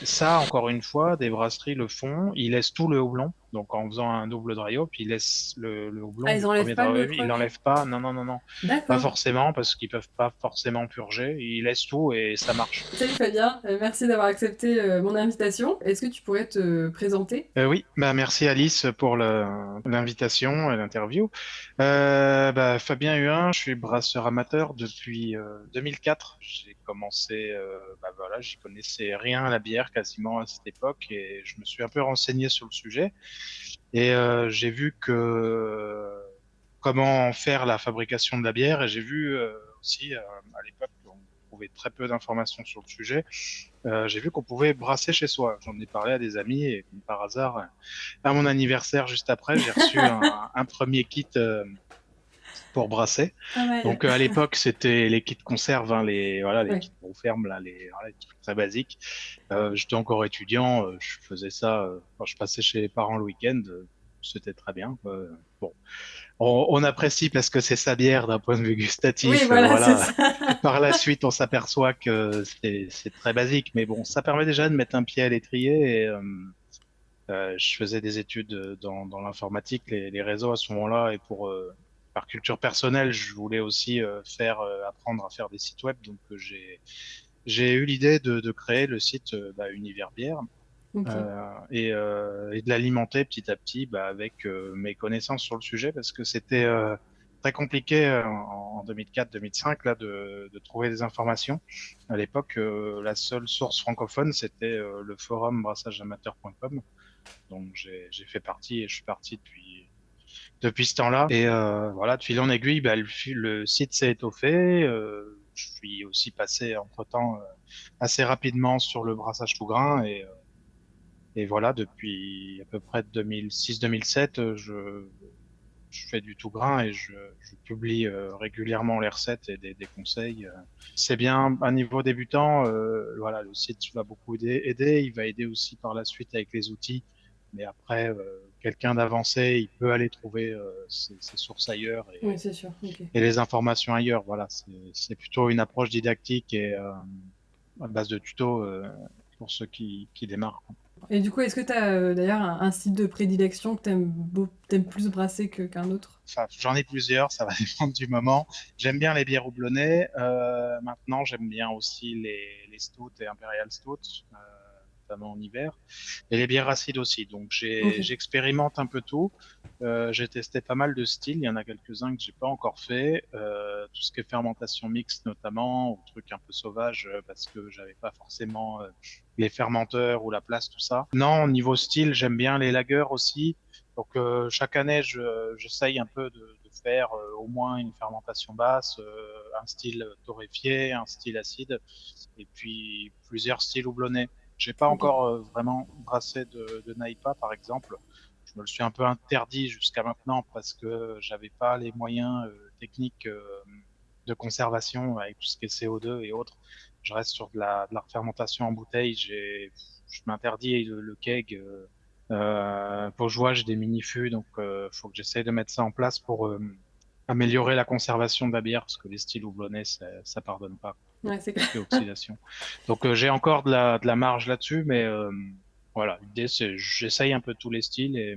Ça, encore une fois, des brasseries le font. Ils laissent tout le houblon. Donc, en faisant un double dry hop, ils laissent le Ah, houblon ils du enlèvent premier pas dry le hop. Ils premier? l'enlèvent pas. Non, non, non, non. Pas D'accord. forcément, parce qu'ils peuvent pas forcément purger. Ils laissent tout et ça marche. Salut Fabien, merci d'avoir accepté mon invitation. Est-ce que tu pourrais te présenter? Oui, bah merci Alice pour l'invitation et l'interview. Fabien Huin, je suis brasseur amateur depuis 2004. J'ai commencé, voilà, j'y connaissais rien à la bière quasiment à cette époque et je me suis un peu renseigné sur le sujet et j'ai vu que comment faire la fabrication de la bière et j'ai vu aussi à l'époque on trouvait très peu d'informations sur le sujet. J'ai vu qu'on pouvait brasser chez soi. J'en ai parlé à des amis et comme par hasard, à mon anniversaire juste après, j'ai reçu un premier kit pour brasser. Pas mal. Donc à l'époque, c'était les kits conserve, hein, les Ouais. kits qu'on ferme là, les trucs très basiques. J'étais encore étudiant, je faisais ça quand je passais chez les parents le week-end. C'était très bien, quoi. Bon, on apprécie parce que c'est sa bière d'un point de vue Oui, gustatif, voilà, c'est voilà. ça. Par la suite, on s'aperçoit que c'est très basique, mais bon, ça permet déjà de mettre un pied à l'étrier. Et je faisais des études dans l'informatique, les réseaux à ce moment-là, et par culture personnelle, je voulais aussi apprendre à faire des sites web. Donc j'ai eu l'idée de créer le site Univers Bière Ok. et de l'alimenter petit à petit avec mes connaissances sur le sujet parce que c'était très compliqué en 2004-2005 là de trouver des informations. À l'époque, la seule source francophone c'était le forum brassageamateur.com. Donc j'ai fait partie et je suis parti depuis ce temps-là. Et voilà, de fil en aiguille, le site s'est étoffé. Je suis aussi passé entre-temps assez rapidement sur le brassage tout grain et voilà, depuis à peu près 2006-2007, je fais du tout grain et je publie régulièrement les recettes et des conseils. C'est bien à niveau débutant, voilà, le site va beaucoup aider. Il va aider aussi par la suite avec les outils. Mais après, quelqu'un d'avancé, il peut aller trouver ses sources ailleurs Oui, c'est sûr. Ok. et les informations ailleurs. Voilà, c'est plutôt une approche didactique et à base de tutos pour ceux qui démarrent. Et du coup, est-ce que tu as d'ailleurs un style de prédilection que t'aimes plus brasser qu'un autre? Enfin, j'en ai plusieurs, ça va dépendre du moment. J'aime bien les bières houblonnées. Maintenant, j'aime bien aussi les stouts et imperial stouts, notamment en hiver, et les bières acides aussi. Donc, Ok. j'expérimente un peu tout. J'ai testé pas mal de styles. Il y en a quelques-uns que j'ai pas encore fait. Tout ce qui est fermentation mixte, notamment, ou trucs un peu sauvages, parce que j'avais pas forcément les fermenteurs ou la place, tout ça. Non, au niveau style, j'aime bien les lagers aussi. Donc chaque année, j'essaye un peu de faire au moins une fermentation basse, un style torréfié, un style acide, et puis plusieurs styles houblonnés. J'ai pas Ok. encore vraiment brassé de Naipa, par exemple. Je me le suis un peu interdit jusqu'à maintenant parce que j'avais pas les moyens techniques de conservation avec tout ce qui est CO2 et autres. Je reste sur de la fermentation en bouteille. Je m'interdis le keg. Pour jouer, j'ai des mini-fûts, donc faut que j'essaye de mettre ça en place pour améliorer la conservation de la bière, parce que les styles houblonnés, ça pardonne pas Ouais, c'est tout ce clair. qui est oxydation. Donc j'ai encore de la marge là-dessus, mais voilà, l'idée c'est j'essaye un peu tous les styles et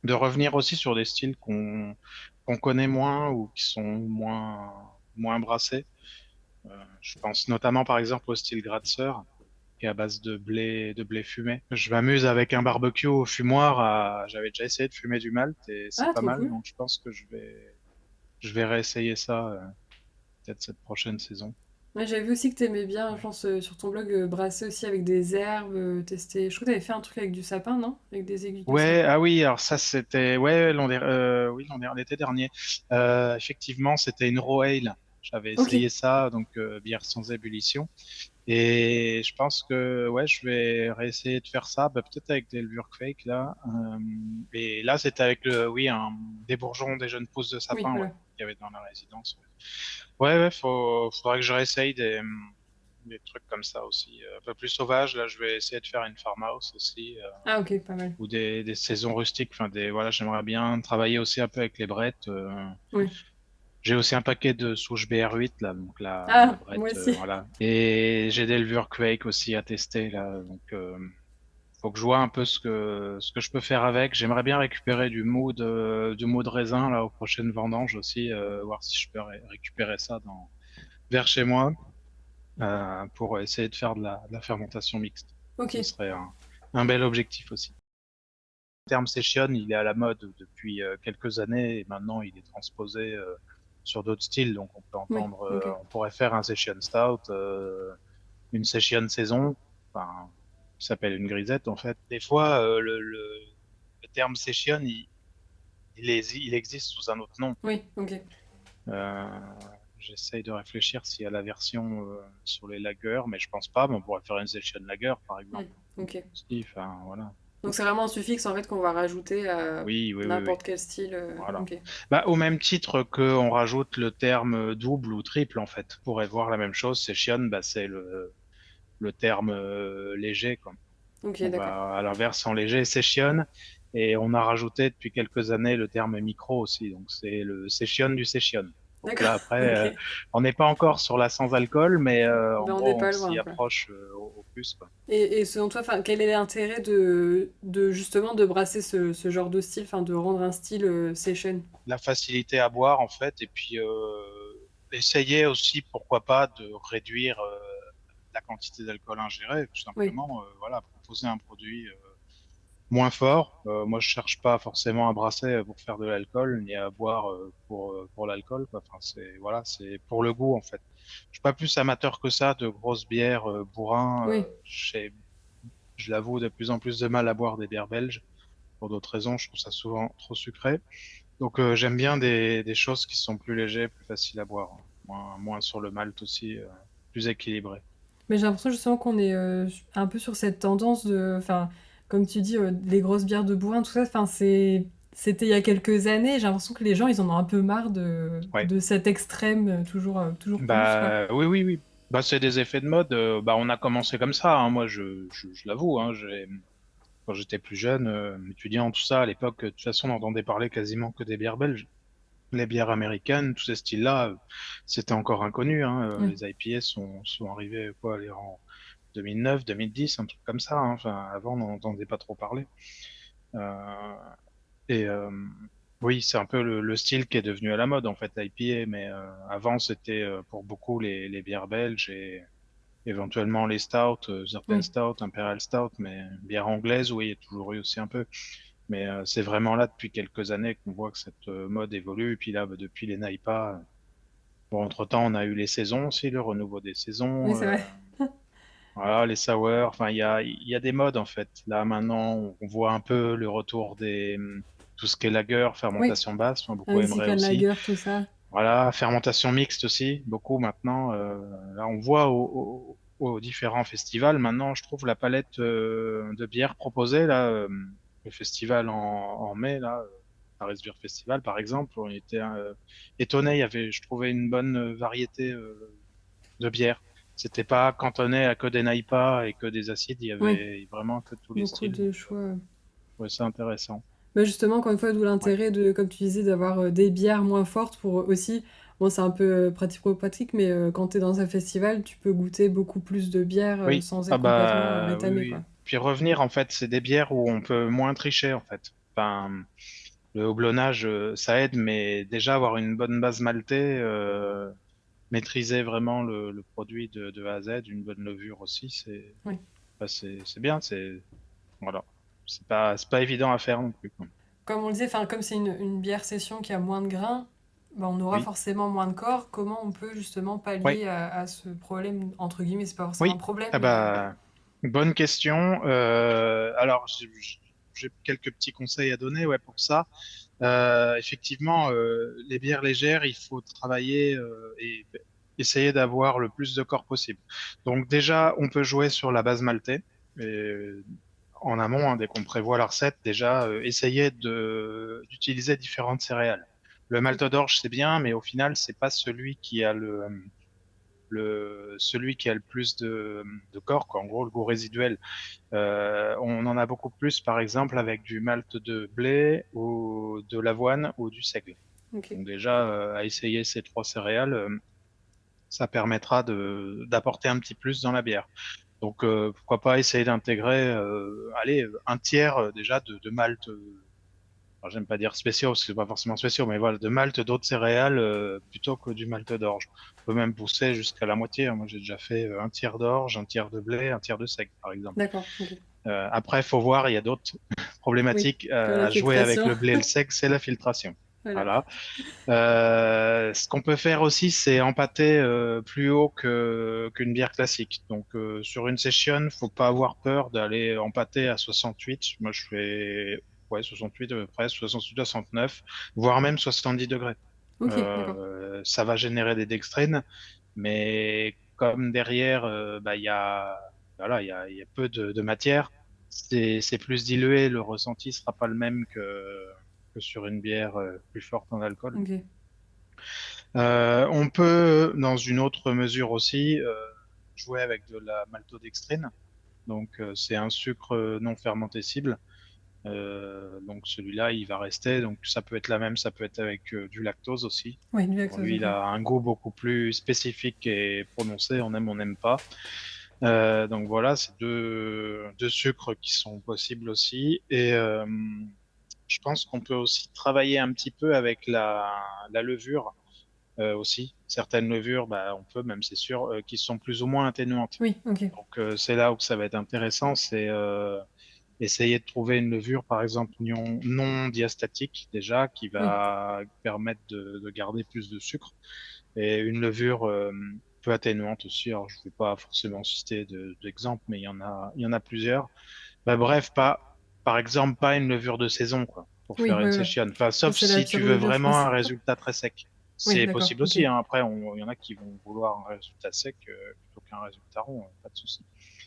de revenir aussi sur des styles qu'on connaît moins ou qui sont moins brassés. Je pense notamment par exemple au style Gratzer qui est à base de blé fumé. Je m'amuse avec un barbecue au fumoir. J'avais déjà essayé de fumer du malt et c'est Ah, pas trop mal. cool. Donc je pense que je vais réessayer ça peut-être cette prochaine saison. Ouais, j'avais vu aussi que t'aimais bien, je pense, sur ton blog, brasser aussi avec des herbes, tester. Je crois que t'avais fait un truc avec du sapin, non? Avec des aiguilles de Ouais, sapin. ah oui, alors ça c'était ouais oui l'été dernier. Effectivement, c'était une raw ale. J'avais Ok. essayé ça, donc bière sans ébullition. Et je pense que ouais, je vais réessayer de faire ça, peut-être avec des levures fake là. Et là, c'était avec des bourgeons, des jeunes pousses de Oui, sapin, ouais, voilà. qu'il y avait dans la résidence. Ouais, ouais, faudrait que je réessaye des trucs comme ça aussi, un peu plus sauvages. Là, je vais essayer de faire une farmhouse aussi, Ah, ok, pas mal. ou des saisons rustiques. Voilà, j'aimerais bien travailler aussi un peu avec les brettes. Oui. J'ai aussi un paquet de souches BR8 là, donc la Ah, moi brette, aussi. voilà. Et j'ai des levures Quake aussi à tester là, donc faut que je vois un peu ce que je peux faire avec. J'aimerais bien récupérer du mou de raisin là aux prochaines vendanges aussi, voir si je peux récupérer ça vers chez moi pour essayer de faire de la fermentation mixte. Ok. Ce serait un bel objectif aussi. Le terme session, il est à la mode depuis quelques années et maintenant il est transposé sur d'autres styles. Donc on peut Oui, entendre, ok. on pourrait faire un session stout, une session saison, enfin, qui s'appelle une grisette en fait. Des fois, le terme session, il existe sous un autre nom. Oui, ok. Euh, J'essaye de réfléchir s'il y a la version sur les lagers, mais je pense pas. Mais on pourrait faire une session lager par Hmm, exemple. ok. Enfin, voilà. Donc c'est vraiment un suffixe en fait qu'on va rajouter à Oui, oui, oui, oui. n'importe quel style. Voilà. Ok. Bah, au même titre qu'on rajoute le terme double ou triple, en fait. On pourrait voir la même chose. Session, bah, c'est le terme léger, quoi. Ok, On d'accord. va à l'inverse en léger, session. Et on a rajouté depuis quelques années le terme micro aussi. Donc, c'est le session du session. Donc D'accord. là, après, Ok. on n'est pas encore sur la sans alcool, mais en Ben on n'est gros, on pas s'y loin quoi. approche au plus, quoi. Et selon toi, enfin, quel est l'intérêt de justement de brasser ce genre de style, enfin de rendre un style session? La facilité à boire, en fait. Et puis, essayer aussi, pourquoi pas, de réduire la quantité d'alcool ingéré, tout Oui. simplement, voilà, proposer un produit moins fort. Moi, je cherche pas forcément à brasser pour faire de l'alcool, ni à boire pour l'alcool, quoi. Enfin, voilà, c'est pour le goût, en fait. Je suis pas plus amateur que ça de grosses bières bourrin. Oui. Je l'avoue, de plus en plus de mal à boire des bières belges. Pour d'autres raisons, je trouve ça souvent trop sucré. Donc, j'aime bien des choses qui sont plus légers, plus faciles à boire, hein. Moins sur le malt aussi, plus équilibré. Mais j'ai l'impression justement qu'on est un peu sur cette tendance de, enfin, comme tu dis, les grosses bières de bourrin, tout ça, enfin, c'était il y a quelques années. J'ai l'impression que les gens, ils en ont un peu marre Ouais. de cet extrême, toujours plus, quoi. Bah oui, oui, oui. Bah c'est des effets de mode. Bah on a commencé comme ça, hein. Moi je l'avoue, hein. Quand j'étais plus jeune, étudiant tout ça à l'époque, de toute façon on n'entendait parler quasiment que des bières belges. Les bières américaines, tous ces styles-là, c'était encore inconnu, hein. Oui. Les IPA sont arrivés quoi, en 2009, 2010, un truc comme ça, hein. Enfin avant on n'en entendait pas trop parler. Euh, Et oui, c'est un peu le style qui est devenu à la mode en fait, IPA, mais avant c'était pour beaucoup les bières belges et éventuellement les stouts, certaines Oui. stouts, imperial stout, mais bière anglaise, oui, il y a toujours eu aussi un peu. Mais c'est vraiment là depuis quelques années qu'on voit que cette mode évolue. Et puis là, bah, depuis les NAIPA, bon, entre-temps, on a eu les saisons aussi, le renouveau des Oui, saisons, c'est vrai. voilà, les sours. Enfin, il y a des modes en fait. Là maintenant, on voit un peu le retour tout ce qui est lager, Oui. fermentation basse. Moi, beaucoup Avec aimeraient Zikan aussi. Lager, tout ça. Voilà, fermentation mixte aussi, beaucoup maintenant. Là, on voit aux différents festivals. Maintenant, je trouve la palette de bières proposée là, le festival en mai là, Paris Beer Festival par exemple, on était étonné. Il y avait, je trouvais, une bonne variété de bières. C'était pas cantonné à que des NAIPA et que des acides. Il y Oui. avait vraiment que tous les Beaucoup styles. Donc, de choix. ouais, c'est intéressant. Bah, justement, encore une fois, d'où Ouais. l'intérêt de, comme tu disais, d'avoir des bières moins fortes pour aussi. Bon, c'est un peu pratico-pratique, mais quand t'es dans un festival, tu peux goûter beaucoup plus de bières Oui, sans ah être complètement bah oui, rétamé, quoi. oui. Puis revenir, en fait, c'est des bières où on peut moins tricher, en fait. Enfin, le houblonnage, ça aide, mais déjà avoir une bonne base maltée, maîtriser vraiment le produit de A à Z, une bonne levure aussi, Oui. bah, c'est bien, voilà. C'est pas évident à faire non plus, quoi. Comme on le disait, enfin, comme c'est une bière session qui a moins de grains, bah, on aura Oui, forcément moins de corps. Comment on peut justement oui, pallier à ce problème, entre guillemets, c'est pas forcément un oui. problème, Ah mais bah, bonne question. Alors, j'ai quelques petits conseils à donner, ouais, pour ça. Effectivement, les bières légères, il faut travailler et essayer d'avoir le plus de corps possible. Donc déjà, on peut jouer sur la base maltais. Et en amont, hein, dès qu'on prévoit la recette, déjà, essayer d'utiliser différentes céréales. Le malt d'orge, c'est bien, mais au final, c'est pas celui qui a celui qui a le plus de corps, quoi. En gros, le goût résiduel. On en a beaucoup plus, par exemple, avec du malt de blé ou de l'avoine ou du seigle. OK. Donc déjà, à essayer ces 3 céréales, ça permettra d'apporter un petit plus dans la bière. Donc pourquoi pas essayer d'intégrer, allez, un tiers déjà de malt. Alors, j'aime pas dire spéciaux, parce que c'est pas forcément spéciaux, mais voilà, de malt d'autres céréales plutôt que du malt d'orge. On peut même pousser jusqu'à la moitié, hein. Moi, j'ai déjà fait un tiers d'orge, un tiers de blé, un tiers de seigle, par exemple. D'accord, OK. Après, faut voir, il y a d'autres Oui, problématiques comme la à jouer avec filtration. le blé et le seigle, c'est la filtration. Voilà. Voilà. Ce qu'on peut faire aussi, c'est empâter plus haut qu'une bière classique. Donc, sur une session, faut pas avoir peur d'aller empâter à 68. Moi, je fais ouais, 68 à peu près, 68 à 69, voire même 70 degrés. OK, d'accord. Ça va générer des dextrines, mais comme derrière, bah, il y a, voilà, il y a peu de matière, c'est plus dilué, le ressenti sera pas le même que sur une bière plus forte en alcool. OK. On peut, dans une autre mesure aussi, jouer avec de la maltodextrine. Donc, c'est un sucre non fermentescible. Donc, celui-là, il va rester. Donc, ça peut être la même, ça peut être avec du lactose aussi. Ouais, du Bon, lactose, lui, il OK. a un goût beaucoup plus spécifique et prononcé. On n'aime pas. Donc, voilà, c'est deux sucres qui sont possibles aussi. Et je pense qu'on peut aussi travailler un petit peu avec la levure aussi. Certaines levures, bah, on peut même, c'est sûr, qui sont plus ou moins atténuantes. Oui, OK. Donc c'est là où ça va être intéressant, c'est essayer de trouver une levure, par exemple, non diastatique déjà, qui Oui. va permettre de garder plus de sucre, et une levure peu atténuante aussi. Alors je ne vais pas forcément citer d'exemples, mais il y en a plusieurs. Bah, bref, par exemple, pas une levure de saison, quoi, pour Oui, faire une ouais, ouais. session. Enfin, Ça, sauf c'est la si tu pire veux levure, je vraiment pense. un résultat très sec. Oui, C'est d'accord, possible OK. aussi, hein. Après, il y en a qui vont vouloir un résultat sec plutôt qu'un résultat rond, pas de souci.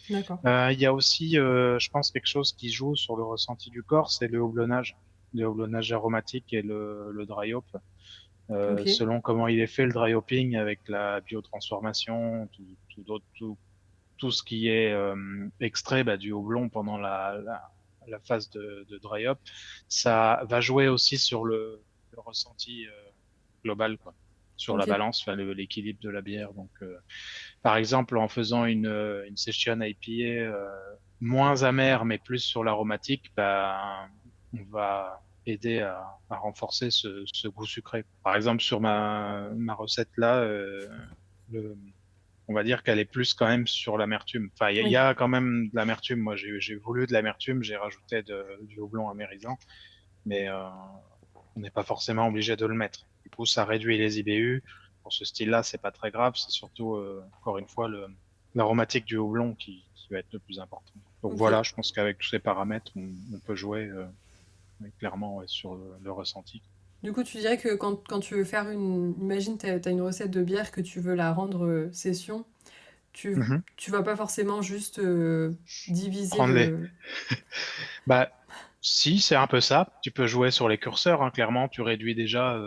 D'accord. Il y a aussi, je pense, quelque chose qui joue sur le ressenti du corps, c'est le houblonnage aromatique et le dry hop. OK. Selon comment il est fait, le dry hopping avec la biotransformation, tout ce qui est extrait bah, du houblon pendant la phase de dry hop, ça va jouer aussi sur le ressenti global, quoi, sur la OK. balance, enfin, l'équilibre de la bière. Donc, par exemple, en faisant une session IPA moins amère, mais plus sur l'aromatique, bah, on va aider à renforcer ce goût sucré. Par exemple, sur ma recette là, le, on va dire qu'elle est plus quand même sur l'amertume. Enfin, il y Oui. a quand même de l'amertume. Moi, j'ai voulu de l'amertume, j'ai rajouté du houblon amérisant, mais on n'est pas forcément obligé de le mettre. Du coup, ça réduit les IBU. Pour ce style-là, c'est pas très grave. C'est surtout, encore une fois, l'aromatique du houblon qui va être le plus important. Donc OK. voilà, je pense qu'avec tous ces paramètres, on peut jouer clairement ouais, sur le ressenti. Du coup, tu dirais que quand tu veux faire une imagine, tu as une recette de bière que tu veux la rendre, session, tu Mhm. tu vas pas forcément juste, diviser Prendre les. le Bah, si, c'est un peu ça. Tu peux jouer sur les curseurs, hein, clairement. Tu réduis déjà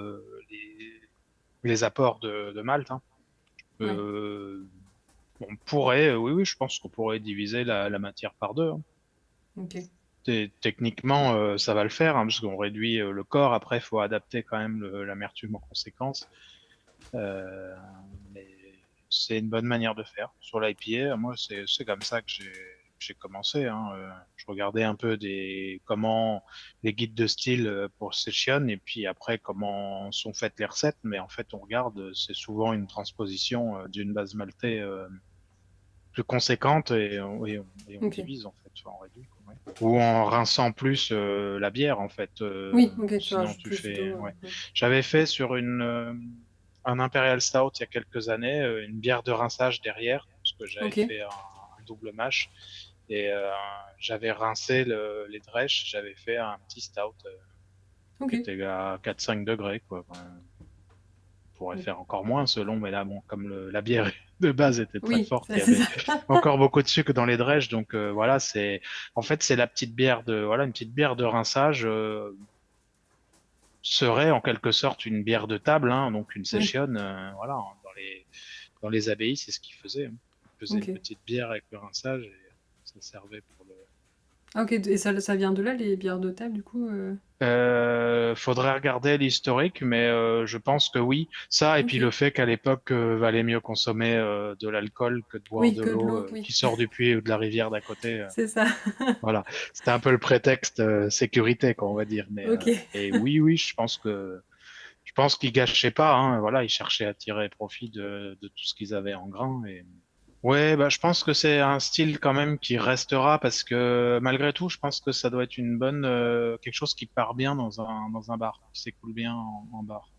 les apports de malt, hein. ouais, Euh, on pourrait, oui, oui, je pense qu'on pourrait diviser la matière par deux, hein. OK. Techniquement, ça va le faire, hein, parce qu'on réduit le corps. Après, il faut adapter quand même l'amertume en conséquence. Euh, mais c'est une bonne manière de faire. Sur l'IPA, moi, c'est comme ça que j'ai commencé, hein. Je regardais un peu comment les guides de style pour Session, et puis après comment sont faites les recettes. Mais en fait, on regarde, c'est souvent une transposition d'une base maltaise plus conséquente, et on OK. divise en fait, enfin, on réduit, quoi, ouais. Ou en rinçant plus la bière en fait. Oui, OK, tu Sinon rajoutes tu plus fais, d'eau, ouais. mmh. J'avais fait sur un Imperial Stout il y a quelques années une bière de rinçage derrière, parce que j'avais OK. fait un double mash, et j'avais rincé les drèches, j'avais fait un petit stout qui OK. était à 4-5 degrés, quoi. Enfin, on pourrait Mmh. faire encore moins selon, mais là, bon, comme la bière de base était très Oui, forte, ça il y c'est avait ça. encore beaucoup de sucre dans les drèches, donc voilà, en fait, c'est la petite bière voilà, une petite bière de rinçage serait en quelque sorte une bière de table, hein, donc une Oui, session, voilà, hein, dans les abbayes, c'est ce qu'ils faisaient, hein. Ils faisaient une OK. petite bière avec le rinçage et ça servait pour Ah OK, et ça vient de là, les bières de table, du coup, Faudrait regarder l'historique, mais je pense que oui. Ça, et puis le OK. fait qu'à l'époque, valait mieux consommer de l'alcool que de boire Oui, de que de l'eau l'eau, oui, qui sort du puits ou de la rivière d'à côté. c'est ça. Voilà, c'était un peu le prétexte sécurité, quoi, on va dire. Mais OK. et oui, oui, je pense qu'ils gâchaient pas. Hein, voilà, ils cherchaient à tirer profit de tout ce qu'ils avaient en grain. Et ouais, bah, je pense que c'est un style quand même qui restera parce que malgré tout, je pense que ça doit être une bonne quelque chose qui part bien dans un bar, qui s'écoule bien en bar,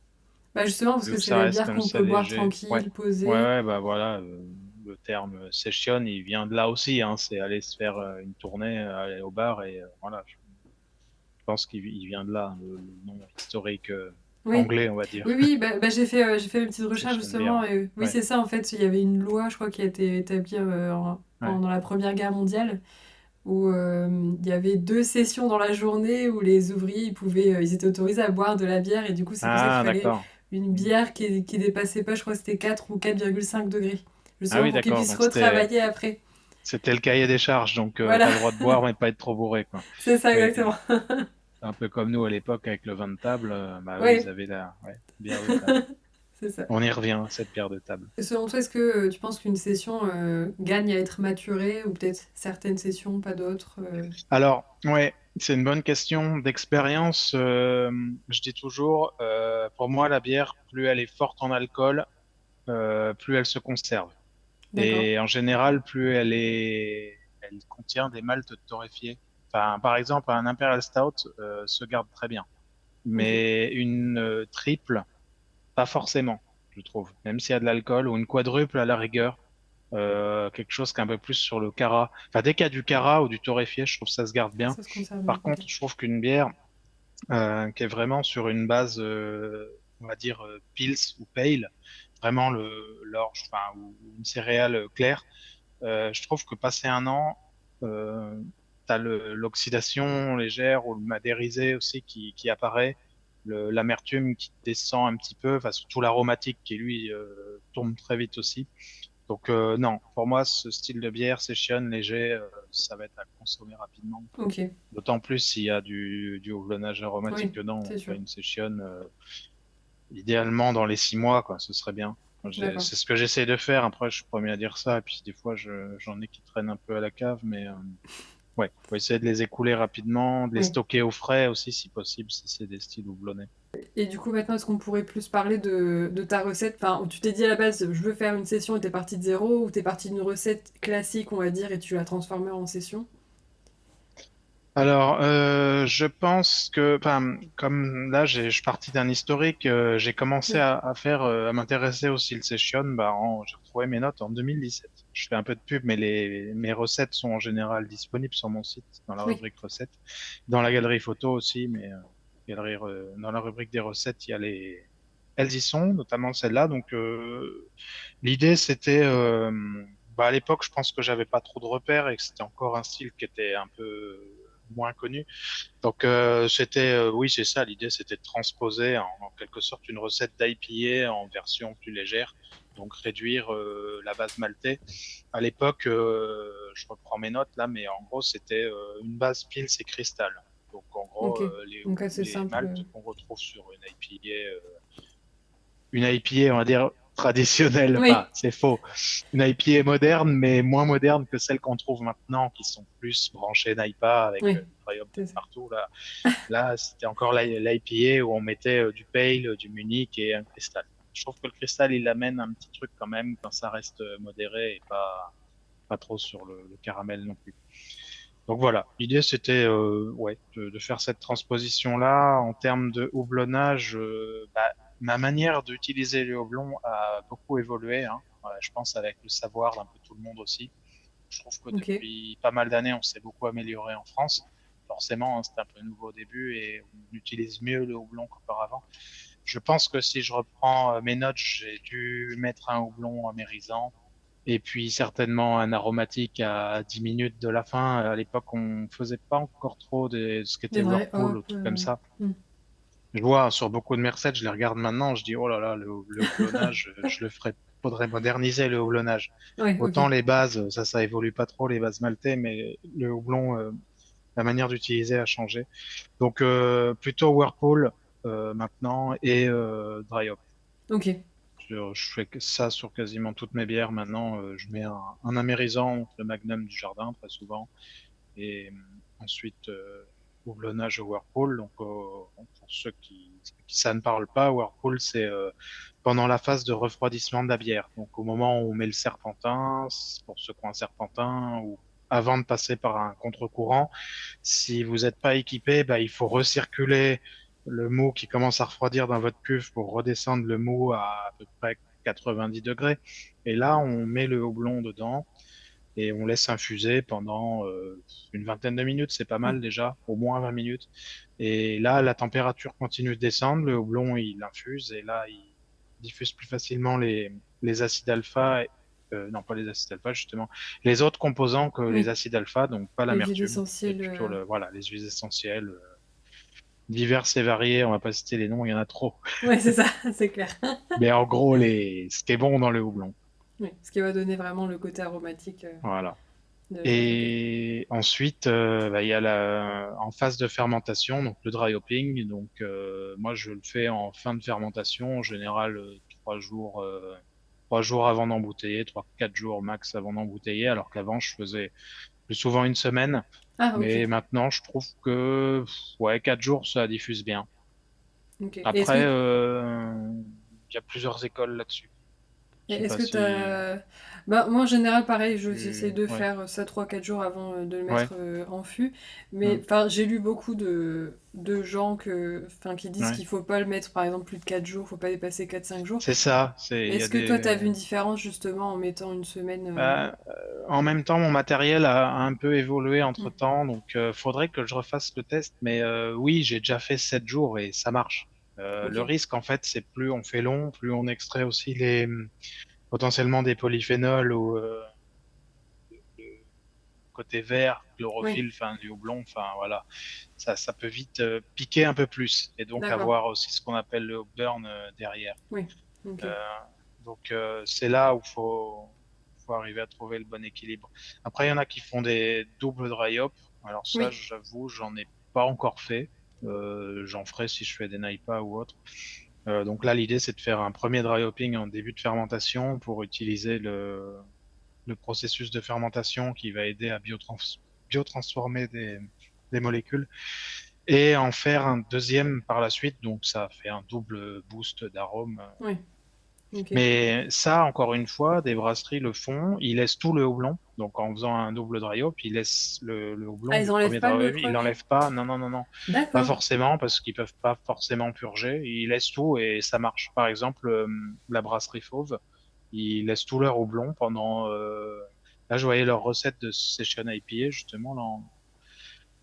Bah, justement, parce vu que que c'est ça la reste bière comme qu'on ça peut boire léger. Ouais, tranquille, ouais, posée. ouais, bah voilà, le terme session, il vient de là aussi. Hein, c'est aller se faire une tournée, aller au bar et voilà. Je pense qu'il vient de là, le nom historique Oui. anglais, on va dire, Oui, oui, bah, j'ai fait une petite recherche session justement beer. et oui, Ouais, c'est ça en fait, il y avait une loi, je crois, qui a été établie ouais. pendant la Première Guerre mondiale où il y avait 2 sessions dans la journée où les ouvriers, ils étaient autorisés à boire de la bière et du coup, c'est pour ça qu'il Ah, fallait d'accord. une Hmm. bière qui dépassait pas, je crois que c'était 4 ou 4,5 degrés, Ah justement oui, pour qu'ils d'accord. puissent Donc c'était retravailler après. C'était le cahier des charges, donc Voilà, pas le droit de boire, mais pas être trop bourré, quoi. c'est ça Oui, exactement. un peu comme nous à l'époque avec le vin de table. Bah eux, ils Ouais, avaient la bière de table. c'est ça. On y revient, cette bière de table. Et selon toi, est-ce que tu penses qu'une session gagne à être maturée ou peut-être certaines sessions, pas d'autres Alors, ouais, c'est une bonne question d'expérience. Je dis toujours, pour moi, la bière, plus elle est forte en alcool, plus elle se conserve. D'accord. Et en général, elle contient des maltes torréfiés. Enfin, par exemple, un Imperial Stout se garde très bien. Ok. Mais une triple, pas forcément, je trouve. Même s'il y a de l'alcool, ou une quadruple à la rigueur, quelque chose qui est un peu plus sur le cara. Enfin, dès qu'il y a du cara ou du torréfié, je trouve que ça se garde bien. Ça se conserve bien. Par Ok. contre, je trouve qu'une bière qui est vraiment sur une base, on va dire, pils ou pale, vraiment l'orge, enfin, ou une céréale claire, je trouve que passé un an, t'as l'oxydation légère ou le madérisé aussi qui apparaît, l'amertume qui descend un petit peu, enfin surtout l'aromatique qui lui tombe très vite aussi. Donc non, pour moi ce style de bière session léger, ça va être à consommer rapidement. Ok. D'autant plus s'il y a du houblonnage aromatique Oui, dedans, c'est on fait sûr. une session idéalement dans les 6 mois, quoi, ce serait bien. D'accord. C'est ce que j'essaie de faire. Après, je suis le premier à dire ça, et puis des fois, j'en ai qui traînent un peu à la cave, mais ouais, faut essayer de les écouler rapidement, de les Oui. stocker au frais aussi, si possible, si c'est des styles houblonnés. Et du coup, maintenant, est-ce qu'on pourrait plus parler de ta recette? Enfin, tu t'es dit à la base, je veux faire une session et t'es parti de zéro, ou t'es parti d'une recette classique, on va dire, et tu l'as transformée en session? Alors, je pense que, enfin, comme là, je suis parti d'un historique, j'ai commencé Oui. à faire, à m'intéresser aussi le session. Bah, j'ai retrouvé mes notes en 2017. Je fais un peu de pub, mais mes recettes sont en général disponibles sur mon site, dans la Oui. rubrique recettes, dans la galerie photo aussi, mais dans la rubrique des recettes, il y a elles y sont, notamment celle-là. Donc, l'idée, c'était, bah, à l'époque, je pense que j'avais pas trop de repères et que c'était encore un style qui était un peu moins connu. Donc oui, c'est ça, l'idée c'était de transposer en quelque sorte une recette d'IPA en version plus légère, donc réduire la base maltais. À l'époque, je reprends mes notes là, mais en gros c'était une base Pils et cristal. Donc en gros, Ok. Donc assez les simple. maltes qu'on retrouve sur une IPA, on va dire traditionnelle, enfin Oui. c'est faux, une IPA moderne, mais moins moderne que celles qu'on trouve maintenant, qui sont plus branchées d'IPA avec Oui. une triumph C'est ça. partout. Là, c'était encore l'IPA où on mettait du pale, du Munich et un cristal. Je trouve que le cristal, il amène un petit truc quand même quand ça reste modéré et pas trop sur le caramel non plus. Donc voilà, l'idée c'était ouais, de faire cette transposition-là. En termes de houblonnage, bah, ma manière d'utiliser le houblon a beaucoup évolué, hein. Je pense avec le savoir d'un peu tout le monde aussi. Je trouve que Ok. depuis pas mal d'années, on s'est beaucoup amélioré en France. Forcément, hein, c'était un peu nouveau au début et on utilise mieux le houblon qu'auparavant. Je pense que si je reprends mes notes, j'ai dû mettre un houblon amérisant et puis certainement un aromatique à 10 minutes de la fin. À l'époque, on faisait pas encore trop de ce qui Des était vrais Whirlpool hop. ou trucs comme ça. Hmm. Je vois sur beaucoup de mes recettes, je les regarde maintenant, je dis oh là là, le houblonnage, je le ferais, faudrait moderniser le houblonnage. Ouais, Autant ok. les bases, ça évolue pas trop les bases maltais, mais le houblon, la manière d'utiliser a changé. Donc plutôt Whirlpool maintenant et Dry Hop. Ok. Je fais que ça sur quasiment toutes mes bières maintenant. Je mets un amérisant, donc le Magnum du jardin très souvent, et ensuite houblonnage au Whirlpool. Donc pour ceux qui ça ne parle pas, Whirlpool c'est pendant la phase de refroidissement de la bière. Donc au moment où on met le serpentin, pour ceux qui ont un serpentin, ou avant de passer par un contre-courant, si vous n'êtes pas équipé, bah, il faut recirculer le mou qui commence à refroidir dans votre cuve pour redescendre le mou à peu près 90 degrés. Et là, on met le houblon dedans et on laisse infuser pendant une vingtaine de minutes. C'est pas Mm. mal déjà, au moins 20 minutes. Et là, la température continue de descendre, le houblon, il infuse et là, il diffuse plus facilement les acides alpha. Non, pas les acides alpha, justement. Les autres composants que les Oui. acides alpha, donc pas Les huiles l'amertume, et essentielles. plutôt voilà, les huiles essentielles, diverses et variées. On va pas citer les noms, il y en a trop. Ouais, c'est ça, c'est clair. Mais en gros, ce qui est bon dans le houblon. Oui. Ce qui va donner vraiment le côté aromatique Voilà. de la bière. Ok. Et ensuite, bah, il y a en phase de fermentation, donc le dry hopping. Donc, moi, je le fais en fin de fermentation, en général 3 jours, 3 jours avant d'embouteiller, 3, 4 jours max avant d'embouteiller, alors qu'avant, je faisais plus souvent une semaine. Ah, ok. Mais maintenant, je trouve que ouais, 4 jours, ça diffuse bien. Ok. Et est-ce Après, que il y a plusieurs écoles là-dessus. Et Je sais est-ce pas que si t'as... Bah, moi, en général, pareil, j'essaie de Ouais, faire ça 3 4 jours avant de le ouais, mettre en fût. Mais mm, enfin, j'ai lu beaucoup de gens qui disent ouais. qu'il faut pas le mettre, par exemple, plus de 4 jours, faut pas dépasser 4 5 jours. C'est ça. Il y a Est-ce que toi, t'as vu des. une différence, justement, en mettant une semaine Bah, en même temps, mon matériel a un peu évolué hmm, entre-temps, donc faudrait que je refasse le test. Mais oui, j'ai déjà fait 7 jours et ça marche. Le ok. risque, en fait, c'est plus on fait long, plus on extrait aussi potentiellement des polyphénols ou le côté vert, Oui, chlorophylle, enfin du houblon, enfin voilà, ça peut vite piquer un peu plus et donc d'accord. avoir aussi ce qu'on appelle le hop burn derrière. Oui, ok. Euh, donc c'est là où faut arriver à trouver le bon équilibre. Après, il y en a qui font des doubles dry hop. Alors ça, Oui, j'avoue, j'en ai pas encore fait. J'en ferai si je fais des NAIPA ou autre. Donc là, l'idée, c'est de faire un premier dry hopping en début de fermentation pour utiliser le processus de fermentation qui va aider à biotransformer des molécules et en faire un deuxième par la suite. Donc ça fait un double boost d'arôme. oui, ok. Mais ça, encore une fois, des brasseries le font. Ils laissent tout le houblon. Donc, en faisant un double dry hop, ils laissent le Ah, houblon ils du enlèvent premier pas dry le hop. Ils premier? l'enlèvent pas. Non, non, non, non. Pas D'accord. forcément, parce qu'ils peuvent pas forcément purger. Ils laissent tout et ça marche. Par exemple, la brasserie Fauve, ils laissent tout leur houblon pendant. Là, je voyais leur recette de session IPA, justement, là.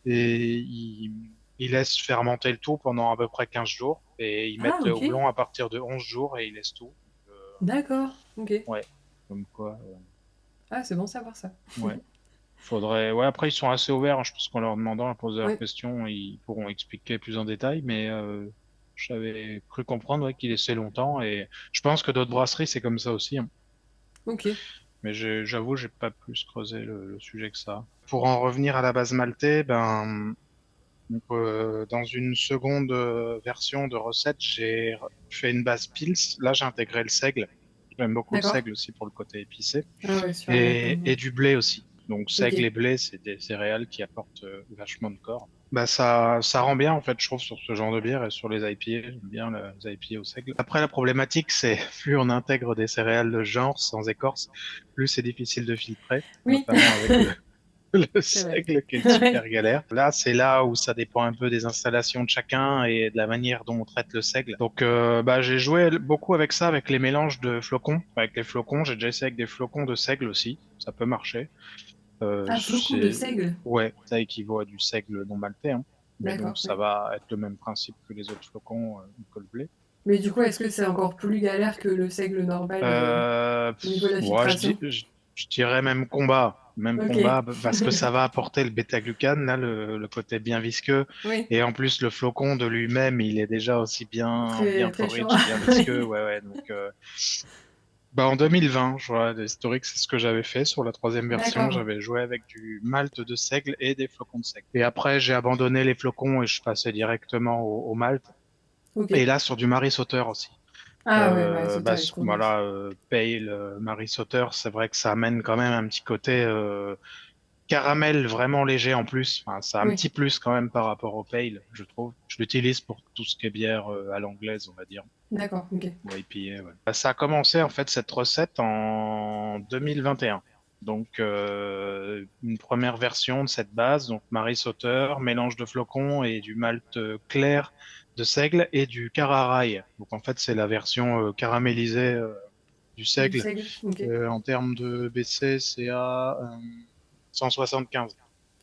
Et ils laissent fermenter le tout pendant à peu près 15 jours. Et ils Ah, mettent le ok. houblon à partir de 11 jours et ils laissent tout. D'accord. Ok. Ouais, comme quoi, Ah, c'est bon de savoir ça. ouais. Faudrait. Ouais, après, ils sont assez ouverts, hein. Je pense qu'en leur demandant à poser leurs Oui, questions, ils pourront expliquer plus en détail. Mais j'avais cru comprendre ouais, qu'il laissait longtemps. Et je pense que d'autres brasseries, c'est comme ça aussi, hein. ok. Mais j'avoue, j'ai pas plus creusé le sujet que ça. Pour en revenir à la base maltais, ben, donc, dans une seconde version de recette, j'ai fait une base Pils. Là, j'ai intégré le seigle. J'aime beaucoup le D'accord. seigle aussi pour le côté épicé. Ah ouais, sur les Et pommes. du blé aussi. Donc Ok. seigle et blé, c'est des céréales qui apportent vachement de corps. Bah ça rend bien en fait, je trouve, sur ce genre de bière et sur les IPA. J'aime bien les IPA au seigle. Après, la problématique, c'est plus on intègre des céréales de ce genre sans écorce, plus c'est difficile de filtrer, Oui, notamment avec le c'est vrai. seigle qui est une Ouais. super galère. Là, c'est là où ça dépend un peu des installations de chacun et de la manière dont on traite le seigle. Donc, bah, j'ai joué beaucoup avec ça, avec les mélanges de flocons. Avec les flocons, j'ai déjà essayé avec des flocons de seigle aussi. Ça peut marcher. Ah, flocon de seigle. Ouais, ça équivaut à du seigle non maltais, hein. Mais donc, D'accord, ça oui. va être le même principe que les autres flocons que le blé. Mais du coup, est-ce que c'est encore plus galère que le seigle normal au niveau de la Ouais, filtration? je dirais même Ok. combat, parce que ça va apporter le bêta-glucane, là, le côté bien visqueux. Oui, Et en plus, le flocon de lui-même, il est déjà aussi bien très, très chaud. porridge, bien visqueux. Oui. Ouais, ouais. Donc, Bah, en 2020, je vois, l'historique, c'est ce que j'avais fait sur la troisième version. D'accord. J'avais joué avec du malt de seigle et des flocons de seigle. Et après, j'ai abandonné les flocons et je passais directement au malt. Ok. Et là, sur du Marie Sauter aussi. Ah ouais, Marie Sauter, Bah, elle est trop nice. voilà, Pale, Marie Sauter, c'est vrai que ça amène quand même un petit côté caramel vraiment léger en plus. Enfin, ça a un Oui, petit plus quand même par rapport au Pale, je trouve. Je l'utilise pour tout ce qui est bière à l'anglaise, on va dire. d'accord, ok. Ou IPA, ouais. Bah, ça a commencé en fait cette recette en 2021. Donc une première version de cette base, donc Marie Sauter, mélange de flocons et du malt clair de seigle et du Cararail. Donc en fait c'est la version caramélisée du Du seigle. seigle, ok. En termes de BC, c'est à 175.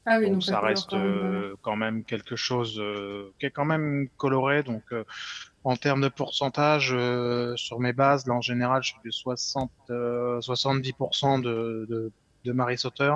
Ah oui, Donc donc ça ça colore reste quand même pas mal. quand même quelque chose qui est quand même coloré. Donc en termes de pourcentage, sur mes bases, là en général, je suis du 70% de Marie Sauter,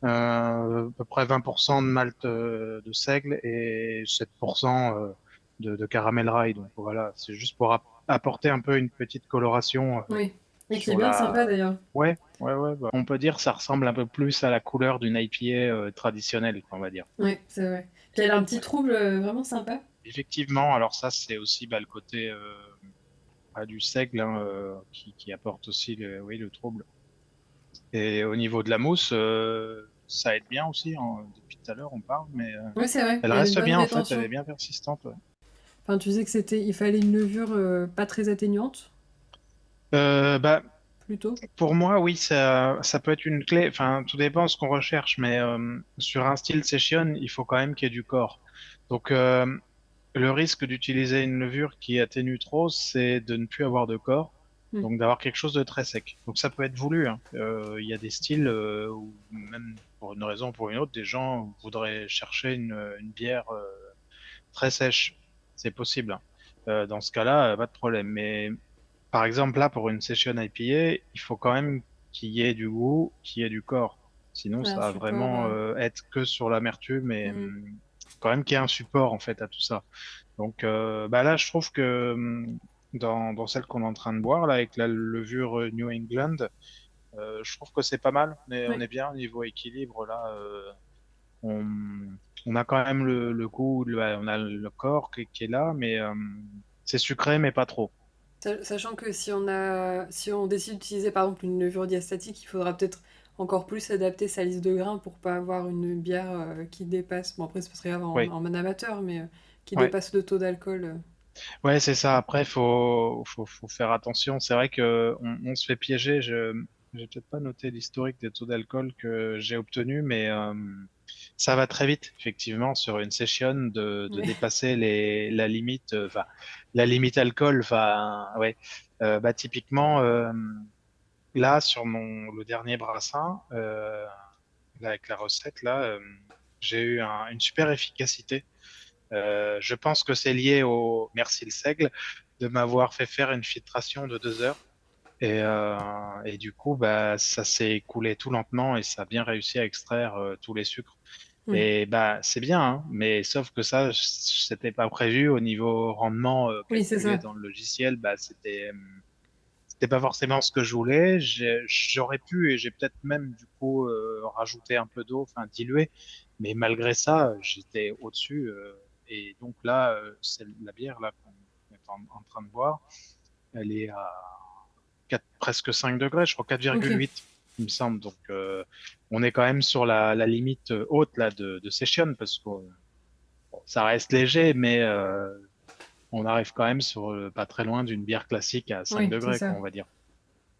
à peu près 20% de malt de seigle et 7% de caramel rye. Donc voilà, c'est juste pour apporter un peu une petite coloration Oui. Et qui est sur bien sympa la. d'ailleurs. Ouais, ouais, ouais. Bah, on peut dire que ça ressemble un peu plus à la couleur d'une IPA traditionnelle, on va dire. Oui, c'est vrai. Puis elle a un petit Ouais. trouble vraiment sympa. Effectivement, alors ça, c'est aussi bah, le côté du seigle hein, qui apporte aussi oui, le trouble. Et au niveau de la mousse, ça aide bien aussi. Hein. Depuis tout à l'heure, on parle, mais Oui, c'est vrai. elle Il y a une reste bonne bien en fait. Elle est rétention. bien persistante. Ouais. Enfin, tu disais que il fallait une levure pas très atténuante, Bah, plutôt. pour moi, oui, ça peut être une clé. Enfin, tout dépend de ce qu'on recherche, mais sur un style session, il faut quand même qu'il y ait du corps. Donc, le risque d'utiliser une levure qui atténue trop, c'est de ne plus avoir de corps, Hmm. donc d'avoir quelque chose de très sec. Donc ça peut être voulu. Hein. Il y a des styles où même pour une raison ou pour une autre, des gens voudraient chercher une bière très sèche. C'est possible. Hein. Dans ce cas-là, pas de problème. Mais par exemple là, pour une session IPA, il faut quand même qu'il y ait du goût, qu'il y ait du corps. Sinon, Un ça va support. vraiment être que sur l'amertume et Hmm. quand même qu'il y ait un support en fait à tout ça. Donc bah là, je trouve que dans celle qu'on est en train de boire, là, avec la levure New England, je trouve que c'est pas mal. On Oui. est bien au niveau équilibre. Là, on, on a quand même le goût, on a le corps qui est là, mais c'est sucré, mais pas trop. Sachant que si on décide d'utiliser par exemple une levure diastatique, il faudra peut-être encore plus adapter sa liste de grains pour pas avoir une bière qui dépasse. Bon, après, c'est pas très grave Oui, en amateur, mais qui ouais, dépasse le taux d'alcool. ouais, c'est ça. Après, faut faire attention. C'est vrai que on se fait piéger. J'ai peut-être pas noté l'historique des taux d'alcool que j'ai obtenus, mais ça va très vite, effectivement, sur une session de Mais dépasser la limite, enfin, la limite alcool, enfin, ouais. Bah, typiquement, là, sur le dernier brassin, là, avec la recette, là, j'ai eu une super efficacité. Je pense que c'est lié merci le seigle, de m'avoir fait faire une filtration de 2 heures. Et du coup, bah, ça s'est écoulé tout lentement et ça a bien réussi à extraire tous les sucres. oui, Et bah, c'est bien, hein, mais sauf que ça, c'était pas prévu au niveau rendement oui, c'est calculé ça. dans le logiciel. Bah, c'était pas forcément ce que je voulais. J'aurais pu et j'ai peut-être même du coup rajouté un peu d'eau, enfin dilué. Mais malgré ça, j'étais au-dessus. Et donc là, c'est la bière là qu'on est en train de boire. Elle est à 4, presque 5 degrés, je crois Ok. 4,8, il me semble. Donc on est quand même sur la limite haute là de session parce que bon, ça reste léger, mais on arrive quand même sur pas très loin d'une bière classique à 5 Oui, c'est degrés, quoi, ça. on va dire.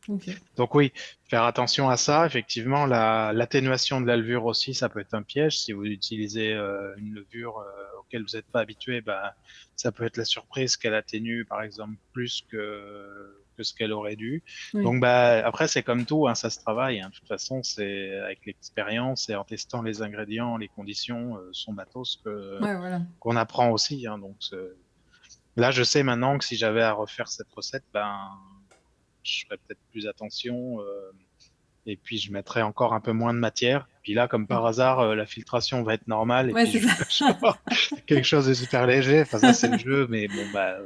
Ok. Donc oui, faire attention à ça. Effectivement, l'atténuation de la levure aussi, ça peut être un piège. Si vous utilisez une levure auquel vous n'êtes pas habitué, bah, ça peut être la surprise qu'elle atténue, par exemple, plus que ce qu'elle aurait dû. Oui. Donc bah, après, c'est comme tout, hein, ça se travaille. Hein. De toute façon, c'est avec l'expérience et en testant les ingrédients, les conditions, son matos Ouais, voilà. qu'on apprend aussi. Hein. Donc là, je sais maintenant que si j'avais à refaire cette recette, ben je ferais peut-être plus attention et puis je mettrais encore un peu moins de matière. Puis là, comme par hasard, la filtration va être normale et Ouais, puis c'est je ça. vais avoir quelque chose de super léger. Enfin, ça, c'est le jeu, mais bon, bah,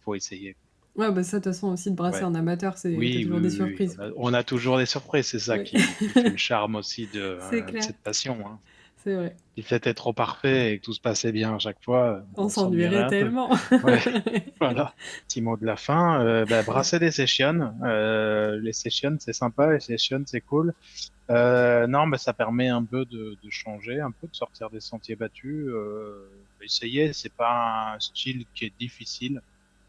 faut essayer. Ouais, bah, ça, de toute façon, aussi, de brasser Ouais. en amateur, c'est tu Oui, oui, toujours des oui, oui. surprises, quoi. On a toujours des surprises, c'est ça Oui. qui fait le charme aussi C'est de clair, cette passion, hein. c'est vrai. Si c'était trop parfait et que tout se passait bien à chaque fois, On on s'ennuierait s'ennuierait un peu. tellement. Ouais, voilà. Petit mot de la fin. Bah, brasser des sessions. Les sessions, c'est sympa. Les sessions, c'est cool. Non, mais ça permet un peu de changer, un peu de sortir des sentiers battus. Essayer, c'est pas un style qui est difficile.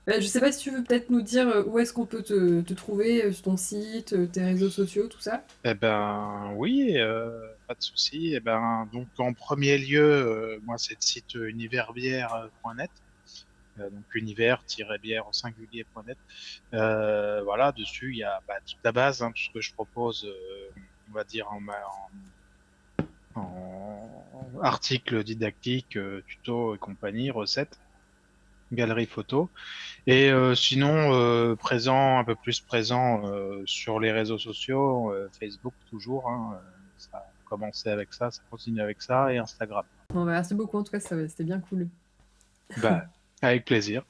Je sais pas si tu veux peut-être nous dire, où est-ce qu'on peut te trouver, sur ton site, tes réseaux sociaux, tout ça? Eh ben oui, pas de souci. Eh ben donc en premier lieu, moi c'est le site universbière.net, donc univers-bière au singulier.net. Voilà, dessus il y a toute la base, hein, tout ce que je propose, on va dire en articles didactiques, tutos et compagnie, recettes, galeries photos. Et sinon, un peu plus présent sur les réseaux sociaux, Facebook toujours, hein, ça a commencé avec ça continue avec ça, et Instagram. Bon, bah, merci beaucoup en tout cas, c'était bien cool. Bah, avec plaisir.